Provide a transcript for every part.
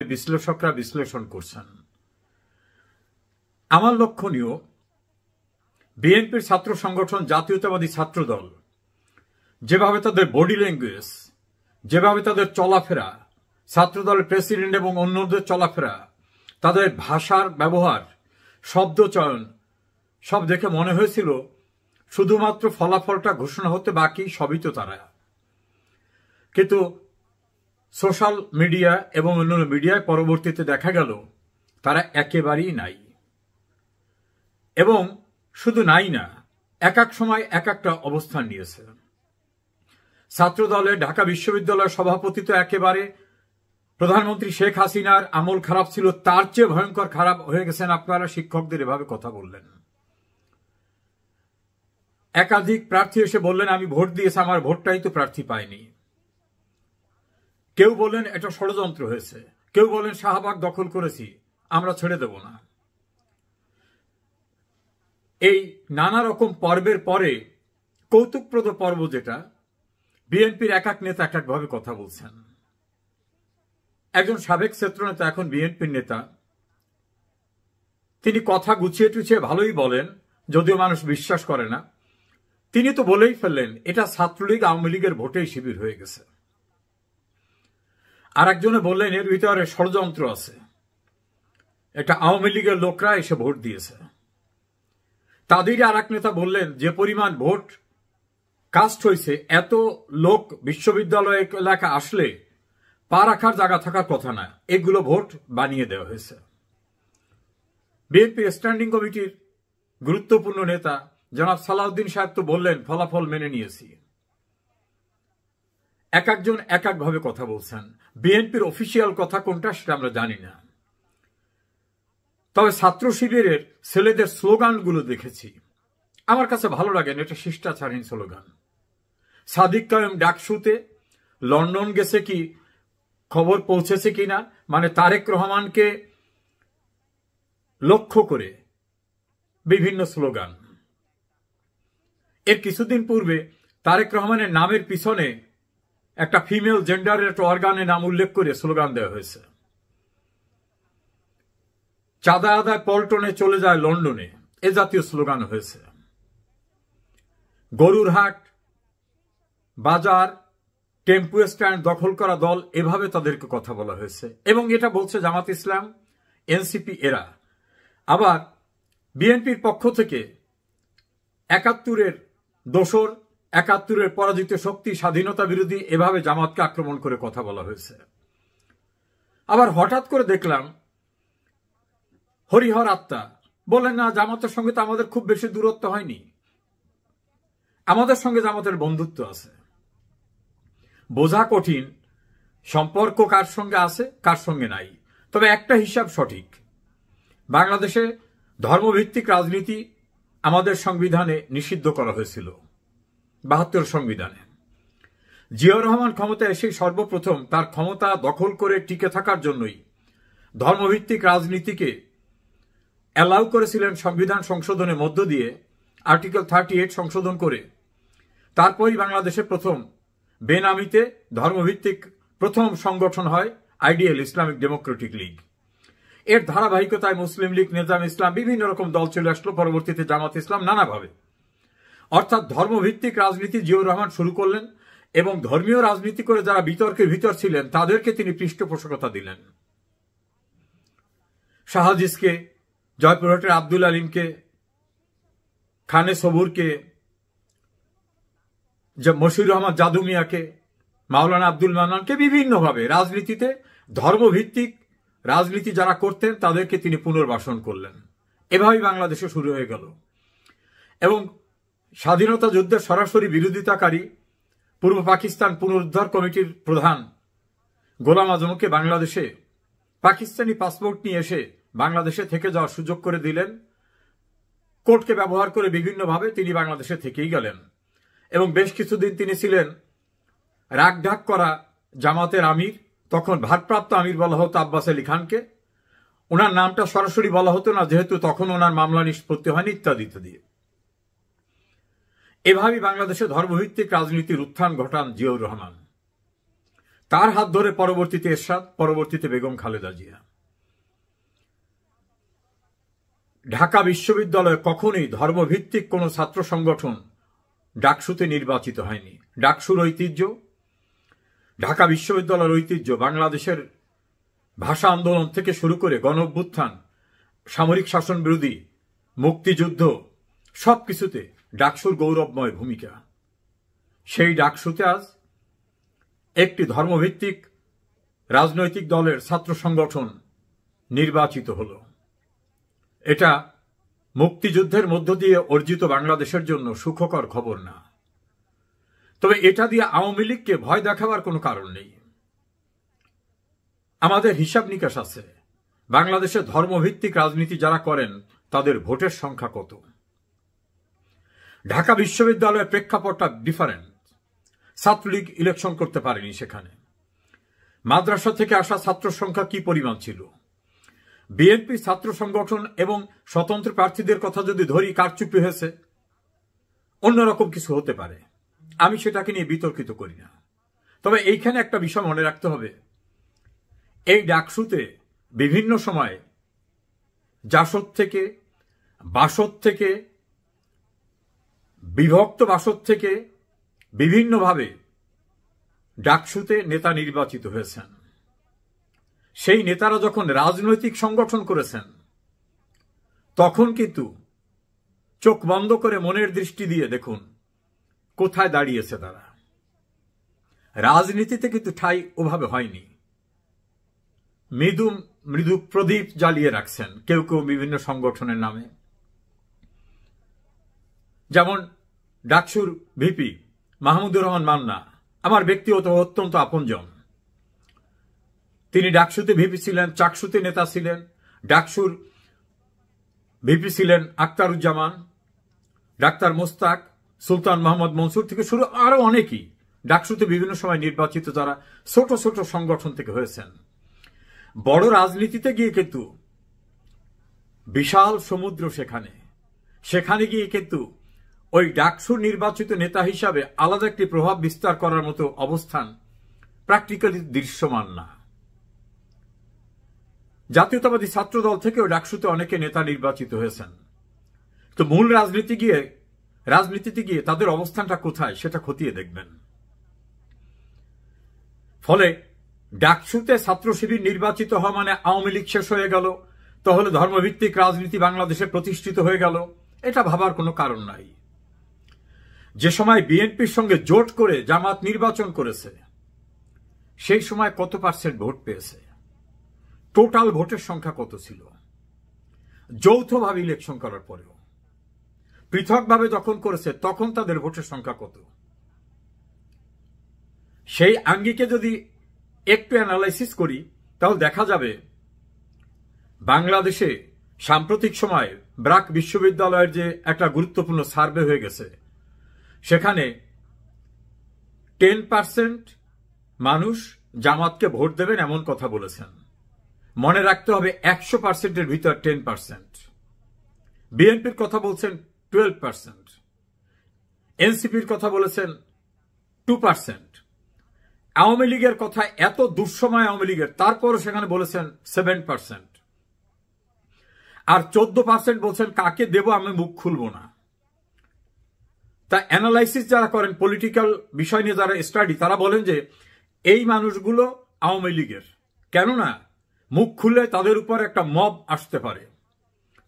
বিশ্লেষকরা বিশ্লেষণ করছেন। আমার লক্ষণীয় বিএনপির ছাত্র সংগঠন জাতীয়তাবাদী ছাত্র দল যেভাবে তাদের বডি ল্যাঙ্গুয়েজ, যেভাবে তাদের চলাফেরা, ছাত্রদলের প্রেসিডেন্ট এবং অন্যদের চলাফেরা, তাদের ভাষার ব্যবহার, শব্দ চয়ন সব দেখে মনে হয়েছিল শুধুমাত্র ফলাফলটা ঘোষণা হতে বাকি, সবই তো তারা। কিন্তু সোশ্যাল মিডিয়া এবং অন্যান্য মিডিয়ায় পরবর্তীতে দেখা গেল তারা একেবারেই নাই। এবং শুধু নাই না, এক এক সময় এক একটা অবস্থান নিয়েছে। ছাত্র দলে ঢাকা বিশ্ববিদ্যালয়ের সভাপতি তো একেবারে প্রধানমন্ত্রী শেখ হাসিনার আমল খারাপ ছিল, তার চেয়ে ভয়ঙ্কর খারাপ হয়ে গেছেন আপনারা শিক্ষকদের এভাবে কথা বললেন। একাধিক প্রার্থী এসে বললেন আমি ভোট দিয়েছি, আমার ভোটটাই তো প্রার্থী পায়নি। কেউ বললেন এটা ষড়যন্ত্র হয়েছে, কেউ বলেন শাহবাগ দখল করেছি, আমরা ছেড়ে দেব না। এই নানা রকম পর্বের পরে কৌতুকপ্রদ পর্ব যেটা, বিএনপির এক এক নেতা এক একভাবে কথা বলছেন। একজন সাবেক ছাত্রনেতা, এখন বিএনপির নেতা, তিনি কথা গুছিয়ে টুছিয়ে ভালোই বলেন, যদিও মানুষ বিশ্বাস করে না। তিনি তো বলেই ফেললেন এটা ছাত্রলীগ আওয়ামী লীগের ভোটেই শিবির হয়ে গেছে। আর একজনে বললেন এর ভিতরে ষড়যন্ত্র আছে, এটা আওয়ামী লীগের লোকরা এসে ভোট দিয়েছে। তাদেরই আর এক নেতা বললেন যে পরিমাণ ভোট কাস্ট হয়েছে, এত লোক বিশ্ববিদ্যালয় এলাকা আসলে পা রাখার জায়গা থাকার কথা না, এগুলো ভোট বানিয়ে দেওয়া হয়েছে। বিএনপি স্ট্যান্ডিং কমিটির গুরুত্বপূর্ণ নেতা জনাব সালাউদ্দিন সাহেব তো বললেন ফলাফল মেনে নিয়েছি। এক একজন এক একভাবে কথা বলছেন। বিএনপির অফিসিয়াল কথা কোনটা সেটা আমরা জানি না। তবে ছাত্র শিবিরের ছেলেদের স্লোগানগুলো দেখেছি, আমার কাছে ভালো লাগে না, এটা শিষ্টাচারহীন স্লোগান। সাদিক কায়েম ডাকসুতে লন্ডন গেছে কি খবর পৌঁছেছে কিনা, মানে তারেক রহমানকে লক্ষ্য করে বিভিন্ন স্লোগান। এর কিছুদিন পূর্বে তারেক রহমানের নামের পিছনে একটা ফিমেল জেন্ডারের একটা অর্গানের নাম উল্লেখ করে স্লোগান দেওয়া হয়েছে। চাঁদা আদায় পল্টনে চলে যায় লন্ডনে, এ জাতীয় স্লোগান হয়েছে। গরুর হাট, বাজার, টেম্পু স্ট্যান্ড দখল করা দল, এভাবে তাদেরকে কথা বলা হয়েছে। এবং এটা বলছে জামাত ইসলাম, এনসিপি এরা। আবার বিএনপির পক্ষ থেকে ৭১-এর দোসর, ৭১-এর পরাজিত শক্তি, স্বাধীনতা বিরোধী, এভাবে জামাতকে আক্রমণ করে কথা বলা হয়েছে। আবার হঠাৎ করে দেখলাম হরিহর আত্মা বলেন না জামাতের সঙ্গে তো আমাদের খুব বেশি দূরত্ব হয়নি, আমাদের সঙ্গে জামাতের বন্ধুত্ব আছে। বোঝা কঠিন সম্পর্ক কার সঙ্গে আছে কার সঙ্গে নাই। তবে একটা হিসাব সঠিক, বাংলাদেশে ধর্মভিত্তিক রাজনীতি আমাদের সংবিধানে নিষিদ্ধ করা হয়েছিল, ৭২ সংবিধানে। জিয়াউর রহমান ক্ষমতায় এসে সর্বপ্রথম তার ক্ষমতা দখল করে টিকে থাকার জন্যই ধর্মভিত্তিক রাজনীতিকে অ্যালাউ করেছিলেন সংবিধান সংশোধনের মধ্য দিয়ে, আর্টিকেল 38 সংশোধন করে। তারপরই বাংলাদেশে প্রথম বেনামিতে ধর্মভিত্তিক প্রথম সংগঠন হয় আইডিয়াল ইসলামিক ডেমোক্রেটিক লীগ। এর ধারাবাহিকতায় মুসলিম লীগ, নিজাম ইসলাম, বিভিন্ন রকম দল চলে আসলো, পরবর্তীতে জামাত ইসলাম, নানাভাবে। অর্থাৎ ধর্মভিত্তিক রাজনীতি জিয়াউর রহমান শুরু করলেন এবং ধর্মীয় রাজনীতি করে যারা বিতর্কের ভিতর ছিলেন তাদেরকে তিনি পৃষ্ঠপোষকতা দিলেন। শাহাজিজকে, জয়পুরহাটের আব্দুল আলিমকে, খানে সবুরকে, মশিউর রহমান জাদু মিয়াকে, মাওলানা আব্দুল মান্নানকে, বিভিন্নভাবে রাজনীতিতে ধর্মভিত্তিক রাজনীতি যারা করতেন তাদেরকে তিনি পুনর্বাসন করলেন। এভাবেই বাংলাদেশে শুরু হয়ে গেল। এবং স্বাধীনতা যুদ্ধের সরাসরি বিরোধিতাকারী পূর্ব পাকিস্তান পুনরুদ্ধার কমিটির প্রধান গোলাম আজমকে বাংলাদেশে পাকিস্তানি পাসপোর্ট নিয়ে এসে বাংলাদেশে থেকে যাওয়ার সুযোগ করে দিলেন। কোর্টকে ব্যবহার করে বিভিন্নভাবে তিনি বাংলাদেশে থেকেই গেলেন এবং বেশ কিছুদিন তিনি ছিলেন রাগঢাক করা জামাতের আমির। তখন ভারপ্রাপ্ত আমির বলা হতো আব্বাস আলী খানকে, ওনার নামটা সরাসরি বলা হতো না যেহেতু তখন ওনার মামলা নিষ্পত্তি হয়নি, ইত্যাদি ইত্যাদি। এভাবেই বাংলাদেশে ধর্মভিত্তিক রাজনীতির উত্থান ঘটান জিয়াউর রহমান। তার হাত ধরে পরবর্তীতে এরশাদ, পরবর্তীতে বেগম খালেদা জিয়া। ঢাকা বিশ্ববিদ্যালয়ে কখনোই ধর্মভিত্তিক কোন ছাত্র সংগঠন ডাকসুতে নির্বাচিত হয়নি। ডাকসুর ঐতিহ্য, ঢাকা বিশ্ববিদ্যালয়ের ঐতিহ্য বাংলাদেশের ভাষা আন্দোলন থেকে শুরু করে গণঅভ্যুত্থান, সামরিক শাসন বিরোধী, মুক্তিযুদ্ধ, সবকিছুতে ডাকসুর গৌরবময় ভূমিকা। সেই ডাকসুতে আজ একটি ধর্মভিত্তিক রাজনৈতিক দলের ছাত্র সংগঠন নির্বাচিত হল। এটা মুক্তিযুদ্ধের মধ্য দিয়ে অর্জিত বাংলাদেশের জন্য সুখকর খবর না। তবে এটা দিয়ে আওয়ামী লীগকে ভয় দেখাবার কোনো কারণ নেই। আমাদের হিসাব নিকাশ আছে, বাংলাদেশে ধর্মভিত্তিক রাজনীতি যারা করেন তাদের ভোটের সংখ্যা কত। ঢাকা বিশ্ববিদ্যালয়ের প্রেক্ষাপটটা ডিফারেন্ট। ছাত্রলীগ ইলেকশন করতে পারেনি সেখানে। মাদ্রাসা থেকে আসা ছাত্র সংখ্যা কি পরিমাণ ছিল। বিএনপি ছাত্র সংগঠন এবং স্বতন্ত্র প্রার্থীদের কথা যদি ধরি, কারচুপি হয়েছে, অন্যরকম কিছু হতে পারে, আমি সেটাকে নিয়ে বিতর্কিত করি না। তবে এইখানে একটা বিষয় মনে রাখতে হবে, এই ডাকসুতে বিভিন্ন সময় জাসদ থেকে, বাসদ থেকে, বিভক্ত বাসদ থেকে বিভিন্নভাবে ডাকসুতে নেতা নির্বাচিত হয়েছেন। সেই নেতারা যখন রাজনৈতিক সংগঠন করেছেন তখন কিন্তু চোখ বন্ধ করে মনের দৃষ্টি দিয়ে দেখুন কোথায় দাঁড়িয়েছে তারা। রাজনীতিতে কিন্তু ঠাঁই ওভাবে হয়নি। মৃদু মৃদু প্রদীপ জ্বালিয়ে রাখছেন কেউ কেউ বিভিন্ন সংগঠনের নামে। যেমন ডাকসুর ভিপি মাহমুদুর রহমান মান্না আমার ব্যক্তিগত অত্যন্ত আপনজন। তিনি ডাকসুতে ভিপি ছিলেন, চাকসুতে নেতা ছিলেন। ডাকসুর ভিপি ছিলেন আখতারুজ্জামান, ডাক্তার মোস্তাক, সুলতান মোহাম্মদ মনসুর থেকে শুরু আরো অনেকেই ডাকসুতে বিভিন্ন সময় নির্বাচিত যারা ছোট ছোট সংগঠন থেকে হয়েছেন। বড় রাজনীতিতে গিয়ে কিন্তু বিশাল সমুদ্র, সেখানে গিয়ে কিন্তু ওই ডাকসুর নির্বাচিত নেতা হিসাবে আলাদা একটি প্রভাব বিস্তার করার মতো অবস্থান প্র্যাকটিক্যালি দৃশ্যমান না। জাতীয়তাবাদী ছাত্র দল থেকেও ডাকসুতে অনেকে নেতা নির্বাচিত হয়েছেন। তো মূল রাজনীতিতে গিয়ে তাদের অবস্থানটা কোথায় সেটা খতিয়ে দেখবেন। ফলে ডাকসুতে ছাত্র শিবির নির্বাচিত হওয়া মানে আওয়ামী লীগ শেষ হয়ে গেল, তাহলে ধর্মভিত্তিক রাজনীতি বাংলাদেশে প্রতিষ্ঠিত হয়ে গেল, এটা ভাবার কোনো কারণ নাই। যে সময় বিএনপির সঙ্গে জোট করে জামাত নির্বাচন করেছে সেই সময় কত পার্সেন্ট ভোট পেয়েছে, টোটাল ভোটের সংখ্যা কত ছিল। যৌথভাবে ইলেকশন করার পরেও পৃথকভাবে যখন করেছে তখন তাদের ভোটের সংখ্যা কত। সেই আঙ্গিকে যদি একটু অ্যানালাইসিস করি তাহলে দেখা যাবে বাংলাদেশে সাম্প্রতিক সময়ে ব্র্যাক বিশ্ববিদ্যালয়ের যে একটা গুরুত্বপূর্ণ সার্ভে হয়ে গেছে সেখানে 10% মানুষ জামাতকে ভোট দেবেন এমন কথা বলেছেন। মনে রাখতে হবে 100%-এর ভিতর 10%। বিএনপির কথা বলছেন 12%, এনসিপির কথা বলেছেন 2%, আওয়ামী লীগের কথা এত দুঃসময় আওয়ামী লীগের তারপরও সেখানে বলেছেন 7%, আর 14% বলছেন কাকে দেব আমি মুখ খুলব না। তা অ্যানালাইসিস যারা করেন, পলিটিক্যাল বিষয় নিয়ে যারা স্টাডি, তারা বলেন যে এই মানুষগুলো আওয়ামী লীগের, কেননা মুখ খুললে তাদের উপর একটা মব আসতে পারে,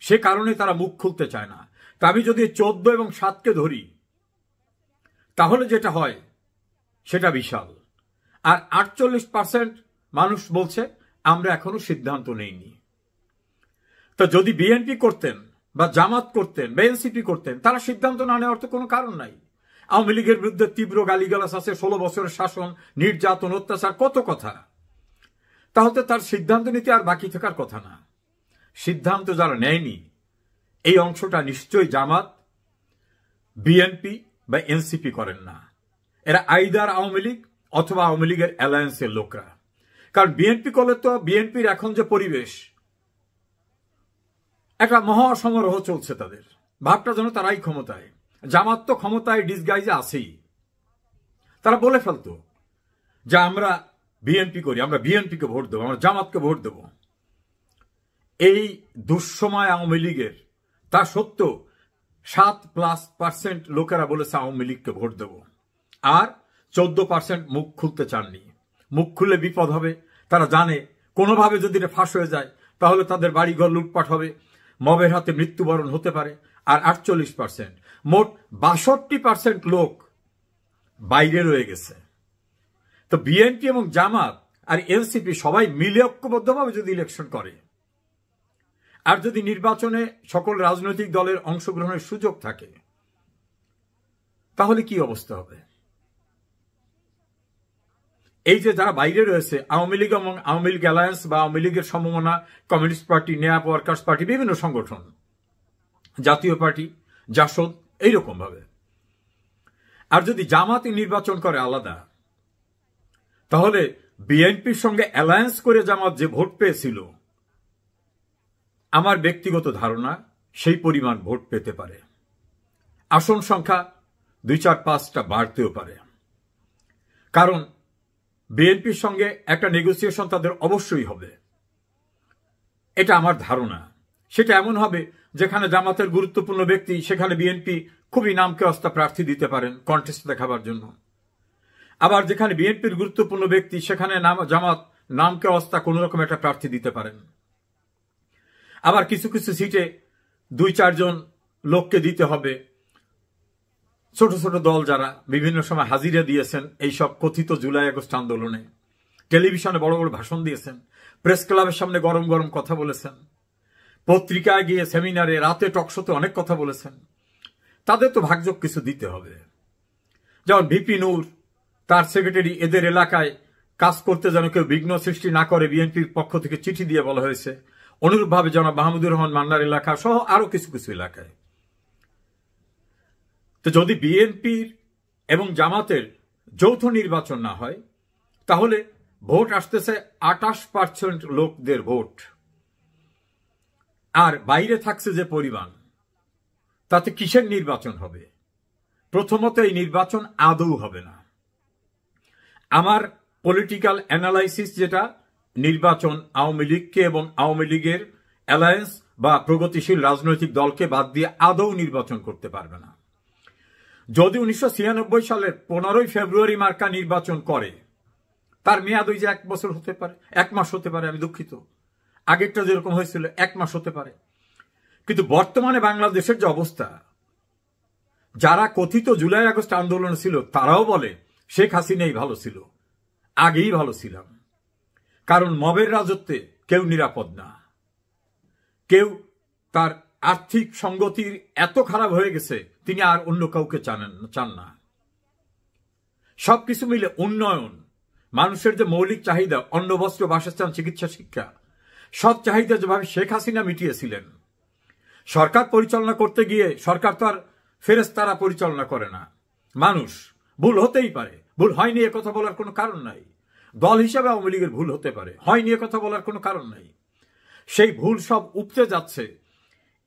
সে কারণে তারা মুখ খুলতে চায় না। তা আমি যদি 14 এবং 7কে ধরি তাহলে যেটা হয় সেটা বিশাল। আর 48% মানুষ বলছে আমরা এখনো সিদ্ধান্ত নেইনি। তো যদি বিএনপি করতেন বা জামাত করতেন বা এনসিপি করতেন, তারা সিদ্ধান্ত না নেওয়ার তো কোনো কারণ নাই। আওয়ামী লীগের বিরুদ্ধে তীব্র গালিগালাজ আছে, 16 বছরের শাসন, নির্যাতন, অত্যাচার, কত কথা। তাহলে তার সিদ্ধান্ত নিতে আর বাকি থাকার কথা না। সিদ্ধান্ত যারা নেয়নি এই অংশটা নিশ্চয়ই জামাত, বিএনপি বা এনসিপি করেন না। এরা আইদার আওয়ামী লীগ অথবা আওয়ামী লীগের অ্যালায়েন্সের লোকরা। কারণ বিএনপি করলে তো বিএনপির এখন যে পরিবেশ, একটা মহাসমারোহ চলছে তাদের, ভাবটা যেন তারাই ক্ষমতায়। জামাত তো ক্ষমতায় ডিসগাইজে আছেই। তারা বলে ফেলতো যে আমরা বিএনপি করি, আমরা বিএনপিকে ভোট দেবো, আমরা জামাতকে ভোট দেব, এই দুঃসময় আওয়ামী লীগের, তা সত্ত্বেও 7+% লোকেরা বলেছে আওয়ামী লীগকে ভোট দেব, আর 14% মুখ খুলতে চাননি। মুখ খুললে বিপদ হবে, তারা জানে কোনোভাবে যদি এটা ফাঁস হয়ে যায় তাহলে তাদের বাড়িঘর লুটপাট হবে, মবের হাতে মৃত্যুবরণ হতে পারে। আর 48%, মোট 62% লোক বাইরে রয়ে গেছে। তো বিএনপি এবং জামাত আর এনসিপি সবাই মিলে ঐক্যবদ্ধভাবে যদি ইলেকশন করে, আর যদি নির্বাচনে সকল রাজনৈতিক দলের অংশগ্রহণের সুযোগ থাকে, তাহলে কি অবস্থা হবে? এই যে যারা বাইরে রয়েছে, আওয়ামী লীগ এবং আওয়ামী লীগ অ্যালায়েন্স বা আওয়ামী লীগের সমমনা, communist party, NAP workers party, বিভিন্ন সংগঠন, জাতীয় পার্টি, জাসদ, এইরকম ভাবে। আর যদি জামাত নির্বাচন করে আলাদা, তাহলে বিএনপির সঙ্গে অ্যালায়েন্স করে জামাত যে ভোট পেয়েছিল, আমার ব্যক্তিগত ধারণা সেই পরিমাণ ভোট পেতে পারে। আসন সংখ্যা 2-4-5টা বাড়তেও পারে। কারণ বিএনপির সঙ্গে একটা নেগোসিয়েশন তাদের অবশ্যই হবে, এটা আমার ধারণা। সেটা এমন হবে যেখানে জামাতের গুরুত্বপূর্ণ ব্যক্তি, সেখানে বিএনপি খুবই নামকে অস্তা প্রার্থী দিতে পারেন কন্টেস্ট দেখাবার জন্য। আবার যেখানে বিএনপির গুরুত্বপূর্ণ ব্যক্তি, সেখানে জামাত নামকে অস্তা কোন রকম একটা প্রার্থী দিতে পারেন। আবার কিছু কিছু সিটে 2-4 জন লোককে দিতে হবে। ছোট ছোট দল যারা বিভিন্ন সময় হাজিরা দিয়েছেন এইসব কথিত জুলাই আগস্ট আন্দোলনে, টেলিভিশনে বড় বড় ভাষণ দিয়েছেন, প্রেস ক্লাবের সামনে গরম গরম কথা বলেছেন, পত্রিকায় গিয়ে সেমিনারে, রাতে টকশোতে অনেক কথা বলেছেন, তাদের তো ভাগযোগ কিছু দিতে হবে। যেমন ভিপি নূর, তার সেক্রেটারি, এদের এলাকায় কাজ করতে যেন কেউ বিঘ্ন সৃষ্টি না করে বিএনপির পক্ষ থেকে চিঠি দিয়ে বলা হয়েছে। অনুরূপভাবে জনাব মাহমুদুর রহমান মান্নার এলাকা সহ আরো কিছু কিছু এলাকায়। তো যদি বিএনপির এবং জামাতের যৌথ নির্বাচন না হয়, তাহলে ভোট আসতেছে 28% লোকদের ভোট, আর বাইরে থাকছে যে পরিমাণ, তাতে কিসের নির্বাচন হবে? প্রথমত এই নির্বাচন আদৌ হবে না। আমার পলিটিক্যাল অ্যানালাইসিস যেটা, নির্বাচন আওয়ামী লীগকে এবং আওয়ামী লীগের অ্যালায়েন্স বা প্রগতিশীল রাজনৈতিক দলকে বাদ দিয়ে আদৌ নির্বাচন করতে পারবে না। যদি 1996 সালের 15 ফেব্রুয়ারি মার্কা নির্বাচন করে, তার মেয়াদ ওই যে 1 বছর হতে পারে, 1 মাস হতে পারে, আমি দুঃখিত, আগেরটা যেরকম হয়েছিল 1 মাস হতে পারে। কিন্তু বর্তমানে বাংলাদেশের যে অবস্থা, যারা কথিত জুলাই আগস্ট আন্দোলন ছিল তারাও বলে শেখ হাসিনাই ভালো ছিল, আগেই ভালো ছিলাম। কারণ মবের রাজত্বে কেউ নিরাপদ না, কেউ তার আর্থিক সঙ্গতির এত খারাপ হয়ে গেছে তিনি আর অন্য কাউকে চান না। সবকিছু মিলে উন্নয়ন, মানুষের যে মৌলিক চাহিদা, অন্ন, বস্ত্র, বাসস্থান, চিকিৎসা, শিক্ষা, সব চাহিদা যেভাবে শেখ হাসিনা মিটিয়েছিলেন, সরকার পরিচালনা করতে গিয়ে সরকার তো আর ফেরেশতারা পরিচালনা করে না। মানুষ, ভুল হতেই পারে, ভুল হয়নি এ কথা বলার কোনো কারণ নাই। দল হিসাবে আওয়ামী লীগের ভুল হতে পারে, হয়নি এ কথা বলার কোনো কারণ নাই। সেই ভুল সব উপচে যাচ্ছে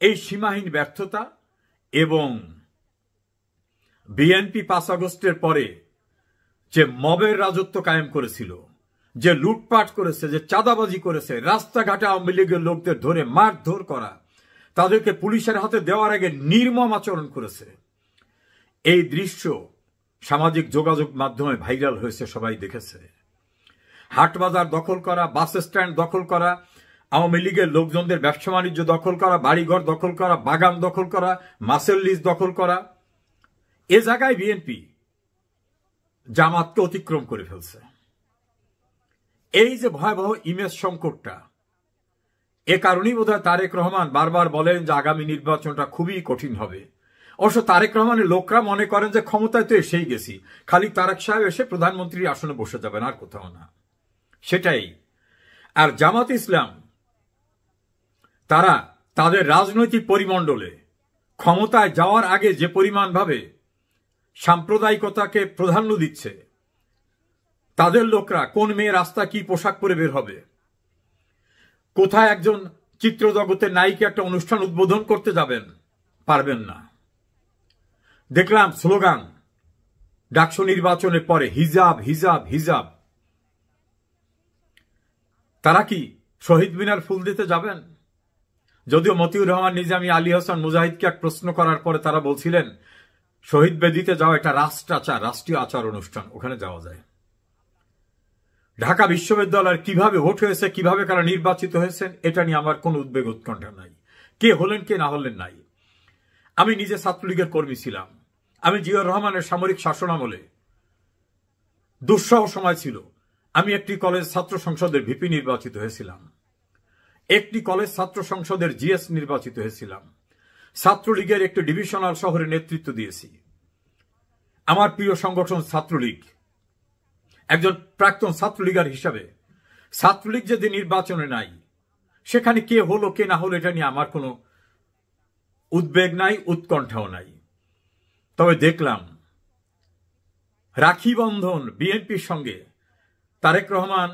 এই সীমাহীন ব্যর্থতা এবং বিএনপি 5 আগস্টের পরে যে মবের রাজত্ব কায়েম করেছিল, যে লুটপাট করেছে, যে চাঁদাবাজি করেছে, রাস্তাঘাটে আওয়ামী লীগের লোকদের ধরে মারধর করা, তাদেরকে পুলিশের হাতে দেওয়ার আগে নির্মম আচরণ করেছে, এই দৃশ্য সামাজিক যোগাযোগ মাধ্যমে ভাইরাল হয়েছে, সবাই দেখেছে। হাটবাজার দখল করা, বাস স্ট্যান্ড দখল করা, আওয়ামী লীগের লোকজনদের ব্যবসা বাণিজ্য দখল করা, বাড়িঘর দখল করা, বাগান দখল করা, মাছের লিজ দখল করা, এ জায়গায় বিএনপি জামাতকে অতিক্রম করে ফেলছে। এই যে ভয়াবহ ইমেজ সংকটটা, এ কারণেই বোধহয় তারেক রহমান বারবার বলেন যে আগামী নির্বাচনটা খুবই কঠিন হবে। অবশ্য তারেক রহমানের লোকরা মনে করেন যে ক্ষমতায় তো এসেই গেছি, খালি তারেক সাহেব এসে প্রধানমন্ত্রীর আসনে বসে যাবেন, আর কোথাও না, সেটাই। আর জামাত ইসলাম, তারা তাদের রাজনৈতিক পরিমণ্ডলে ক্ষমতায় যাওয়ার আগে যে পরিমাণ ভাবে সাম্প্রদায়িকতাকে প্রাধান্য দিচ্ছে, তাদের লোকরা কোন মেয়ে রাস্তা কি পোশাক পরে বের হবে, কোথায় একজন চিত্র জগতের নায়িকা একটা অনুষ্ঠান উদ্বোধন করতে যাবেন, পারবেন না। দেখলাম স্লোগান ডাকসু নির্বাচনের পরে, হিজাব হিজাব হিজাব। তারা কি শহীদ মিনার ফুল দিতে যাবেন? যদিও মতিউর রহমান নিজামী, আলী হাসান মুজাহিদকে এক প্রশ্ন করার পরে তারা বলছিলেন শহীদ বেদিতে যাওয়া এটা রাষ্ট্রীয় আচার অনুষ্ঠান, ওখানে যাওয়া যায়। ঢাকা বিশ্ববিদ্যালয়ের কিভাবে ভোট হয়েছে, কিভাবে কারা নির্বাচিত হয়েছেন, এটা নিয়ে আমার কোন উদ্বেগ উৎকণ্ঠা নাই। কে হলেন কে না হলেন নাই। আমি নিজে ছাত্রলীগের কর্মী ছিলাম। আমি জিয়াউর রহমানের সামরিক শাসনামলে দুঃসহ সময় ছিল। আমি একটি কলেজ ছাত্র সংসদের ভিপি নির্বাচিত হয়েছিলাম, একটি কলেজ ছাত্র সংসদের জিএস নির্বাচিত হয়েছিলাম, ছাত্রলীগের একটি ডিভিশনাল শহরে নেতৃত্ব দিয়েছি। আমার প্রিয় সংগঠন ছাত্রলীগ। একজন প্রাক্তন ছাত্রলীগার হিসাবে ছাত্রলীগ যদি নির্বাচনে নাই, সেখানে কে হলো কে না হলো এটা নিয়ে আমার কোনো উদ্বেগ নাই, উৎকণ্ঠাও নাই। তবে দেখলাম রাখি বন্ধন বিএনপির সঙ্গে তারেক রহমান,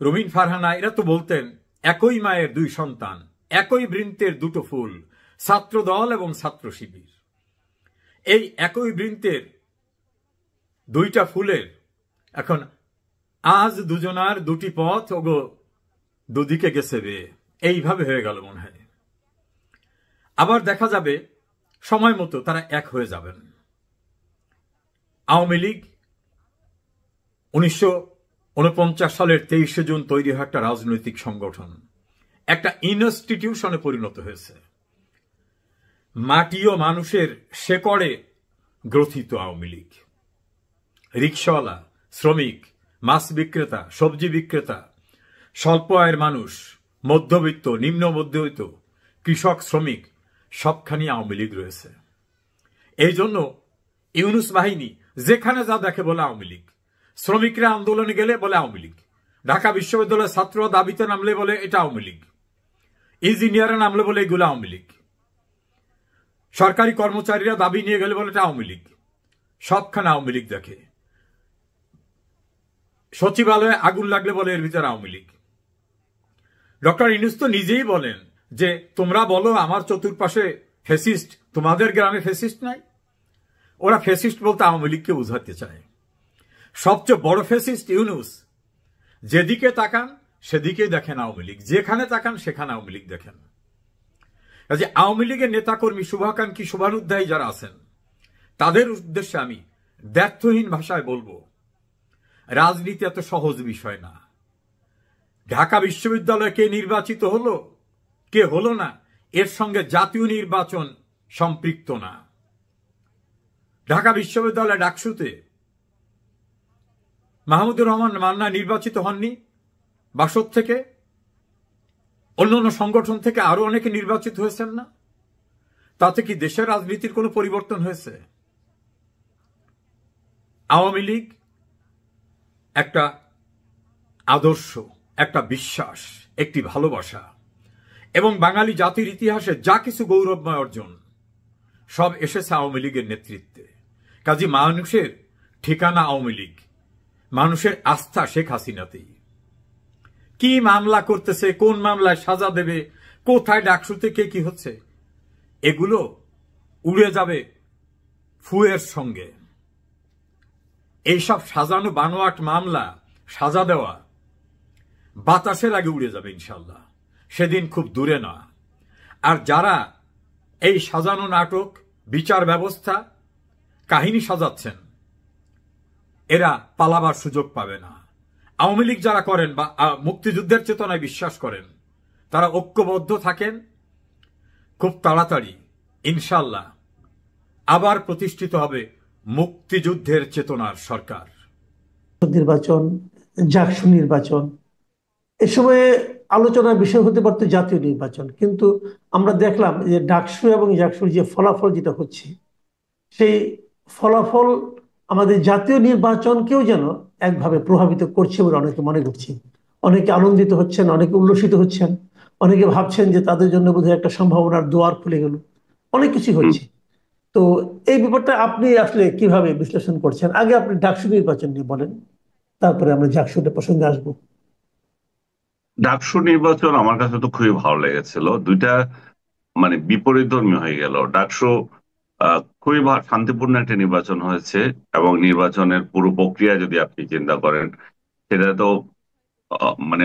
রুমিন ফারহানা এরা তো বলতেন একই মায়ের দুই সন্তান, একই বৃন্তের দুটো ফুল, ছাত্র দল এবং ছাত্র শিবির। এই একই বৃন্তের দুইটা ফুলের এখন আজ দুজনার দুটি পথ ওগো দুদিকে গেছে বে, এইভাবে হয়ে গেল মনে হয়। আবার দেখা যাবে সময় মতো তারা এক হয়ে যাবেন। আওয়ামী লীগ 1949 সালের 23শে জুন তৈরি হয় একটা রাজনৈতিক সংগঠন, একটা ইনস্টিটিউশনে পরিণত হয়েছে। মাটি ও মানুষের শেকড়ে গ্রথিত আওয়ামী লীগ। রিকশাওয়ালা, শ্রমিক, মাছ বিক্রেতা, সবজি বিক্রেতা, স্বল্প আয়ের মানুষ, মধ্যবিত্ত, নিম্ন মধ্যবিত্ত, কৃষক, শ্রমিক সবখানি আওয়ামী লীগ রয়েছে। এই জন্য ইউনুস বাহিনী যেখানে যা দেখে বলে আওয়ামী লীগ। শ্রমিকরা আন্দোলনে গেলে বলে আওয়ামী লীগ, ঢাকা বিশ্ববিদ্যালয়ের ছাত্ররা দাবিতে নামলে বলে এটা আওয়ামী লীগ, ইঞ্জিনিয়াররা নামলে বলে এগুলো আওয়ামী লীগ, সরকারি কর্মচারীরা দাবি নিয়ে গেলে বলে এটা আওয়ামী লীগ। সবখানে আওয়ামী লীগ দেখে। সচিবালয়ে আগুন লাগলে বলে এর ভিতরে আওয়ামী লীগ। ডক্টর ইউনূস তো নিজেই বলেন যে তোমরা বলো আমার চতুর্পাশে ফ্যাসিস্ট, তোমাদের গ্রামে ফ্যাসিস্ট নাই। ওরা ফ্যাসিস্ট বলতে আওয়ামী লীগকে বুঝাতে চায়। সবচেয়ে বড় ফ্যাসিস্ট ইউনূস। যেদিকে তাকান সেদিকেই দেখেন আওয়ামী লীগ, যেখানে তাকান সেখানে আওয়ামী লীগ দেখেন। কাজে আওয়ামী লীগের নেতাকর্মী, শুভাকাঙ্ক্ষী, শুভানুধ্যায়ী যারা আছেন তাদের উদ্দেশ্যে আমি দ্ব্যর্থহীন ভাষায় বলবো, রাজনীতি এত সহজ বিষয় না। ঢাকা বিশ্ববিদ্যালয়ে কে নির্বাচিত হলো কে হলো না, এর সঙ্গে জাতীয় নির্বাচন সম্পৃক্ত না। ঢাকা বিশ্ববিদ্যালয় ডাকসুতে মাহমুদুর রহমান মান্না নির্বাচিত হননি বাসদ থেকে, অন্যান্য সংগঠন থেকে আরো অনেকে নির্বাচিত হয়েছেন না। তাতে কি দেশের রাজনীতির কোনো পরিবর্তন হয়েছে? আওয়ামী লীগ একটা আদর্শ, একটা বিশ্বাস, একটি ভালোবাসা এবং বাঙালি জাতির ইতিহাসে যা কিছু গৌরবময় অর্জন সব এসেছে আওয়ামী লীগের নেতৃত্বে। কাজী মানুষের ঠিকানা আওয়ামী লীগ, মানুষের আস্থা শেখ হাসিনাতেই। কি মামলা করতেছে, কোন মামলায় সাজা দেবে, কোথায় ডাকসুতে কে কি হচ্ছে, এগুলো উড়ে যাবে ফুয়ের সঙ্গে। এইসব সাজানো বানোয়াট মামলা সাজা দেওয়া বাতাসের আগে উড়ে যাবে ইনশাল্লাহ, সেদিন খুব দূরে না। আর যারা এই সাজানো নাটক, বিচার ব্যবস্থা, কাহিনী সাজাচ্ছেন, এরা পালাবার সুযোগ পাবে না। আওয়ামী লীগ যারা করেন বা মুক্তিযুদ্ধের চেতনায় বিশ্বাস করেন, তারা ঐক্যবদ্ধ থাকেন, খুব তাড়াতাড়ি ইনশাল্লাহ আবার প্রতিষ্ঠিত হবে মুক্তিযুদ্ধের চেতনার সরকার। নির্বাচন, জাকসু নির্বাচন, এ সময়ে আলোচনার বিষয় হতে পারত জাতীয় নির্বাচন, কিন্তু আমরা দেখলাম যে ডাকসু এবং জাকসুর যে ফলাফল যেটা হচ্ছে, সেই ফলাফল আমাদের জাতীয় নির্বাচনকেও যেন একভাবে প্রভাবিত করছে বলে অনেকে মনে করছে। অনেকে আনন্দিত হচ্ছেন, অনেকে উল্লসিত হচ্ছেন, অনেকে ভাবছেন যে তাদের জন্য বোধহয় একটা সম্ভাবনার দুয়ার খুলে গেল, অনেক কিছু হচ্ছে। তো এই ব্যাপারটা আপনি আসলে কিভাবে বিশ্লেষণ করছেন? আগে আপনি ডাকসু নির্বাচন নিয়ে বলেন, তারপরে আমরা জাকসুটা প্রসঙ্গে আসবো। ডাকসু নির্বাচন আমার কাছে তো খুবই ভালো লেগেছিল। দুইটা মানে বিপরীতধর্মী হয়ে গেল। ডাকসু খুবই শান্তিপূর্ণ একটা নির্বাচন হয়েছে এবং নির্বাচনের পুরো প্রক্রিয়া যদি আপনি চিন্তা করেন, সেটা তো মানে